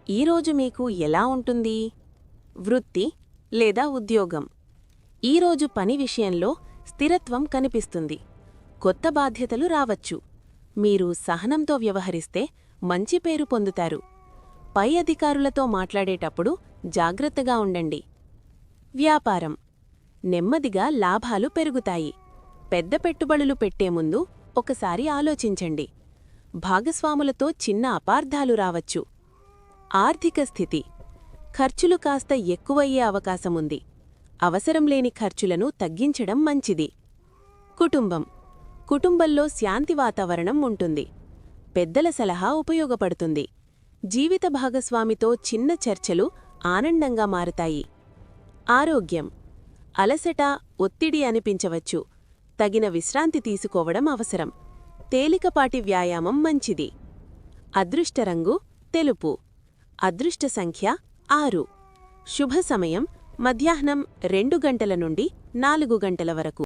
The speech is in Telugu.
ఈరోజు మీకు ఎలా ఉంటుంది? వృత్తి లేదా ఉద్యోగం. ఈరోజు పని విషయంలో స్థిరత్వం కనిపిస్తుంది. కొత్త బాధ్యతలు రావచ్చు. మీరు సహనంతో వ్యవహరిస్తే మంచి పేరు పొందుతారు. పై అధికారులతో మాట్లాడేటప్పుడు జాగ్రత్తగా ఉండండి. వ్యాపారం. నెమ్మదిగా లాభాలు పెరుగుతాయి. పెద్ద పెట్టుబడులు పెట్టే ముందు ఒకసారి ఆలోచించండి. భాగస్వాములతో చిన్న అపార్థాలు రావచ్చు. ఆర్థిక స్థితి. ఖర్చులు కాస్త ఎక్కువయ్యే అవకాశముంది. అవసరం లేని ఖర్చులను తగ్గించడం మంచిది. కుటుంబం. కుటుంబంలో శాంతి వాతావరణం ఉంటుంది. పెద్దల సలహా ఉపయోగపడుతుంది. జీవిత భాగస్వామితో చిన్న చర్చలు ఆనందంగా మారుతాయి. ఆరోగ్యం. అలసట, ఒత్తిడి అనిపించవచ్చు. తగిన విశ్రాంతి తీసుకోవడం అవసరం. తేలికపాటి వ్యాయామం మంచిది. అదృష్ట రంగు తెలుపు. అదృష్ట సంఖ్య 6. శుభ సమయం మధ్యాహ్నం 2 గంటల నుండి 4 గంటల వరకు.